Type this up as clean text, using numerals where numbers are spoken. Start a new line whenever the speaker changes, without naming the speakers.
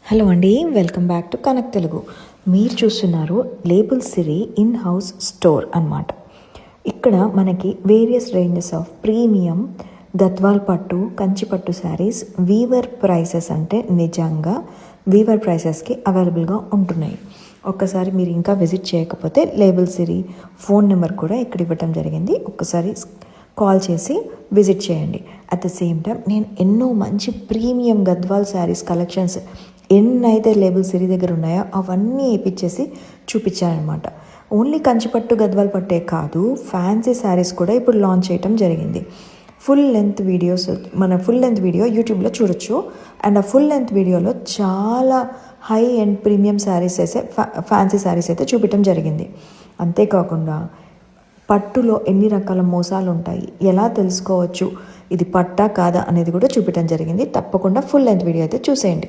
Hello అండి, welcome back to Kanak Telugu. మీరు చూస్తున్నారు label Siri in house store అన్నమాట. ఇక్కడ మనకి various ranges of premium Gadwal పట్టు, కంచి పట్టు శారీస్ వీవర్ ప్రైసెస్ అంటే నిజంగా వీవర్ ప్రైసెస్కి అవైలబుల్గా ఉంటున్నాయి. ఒక్కసారి మీరు ఇంకా విజిట్ చేయకపోతే లేబుల్ సిరి ఫోన్ నెంబర్ కూడా ఇక్కడ ఇవ్వటం జరిగింది. ఒక్కసారి కాల్ చేసి విజిట్ చేయండి. అట్ ద సేమ్ టైం నేను ఎన్నో మంచి ప్రీమియం గద్వాల్ శారీస్ కలెక్షన్స్ ఎన్నైతే లేబుల్ సిరి దగ్గర ఉన్నాయో అవన్నీ వేయించేసి చూపించానమాట. ఓన్లీ కంచిపట్టు గద్వాల్ పట్టే కాదు, ఫ్యాన్సీ శారీస్ కూడా ఇప్పుడు లాంచ్ చేయటం జరిగింది. ఫుల్ లెంత్ వీడియో యూట్యూబ్లో చూడొచ్చు. అండ్ ఆ ఫుల్ లెంత్ వీడియోలో చాలా high and premium saris fancy saris అయితే చూపించడం జరిగింది. అంతేకాకుండా పట్టులో ఎన్ని రకాల మోసాలు ఉంటాయి, ఎలా తెలుసుకోవచ్చు ఇది పట్టా కాదా అనేది కూడా చూపించడం జరిగింది. తప్పకుండా ఫుల్ లెంత్ వీడియో అయితే చూసేయండి.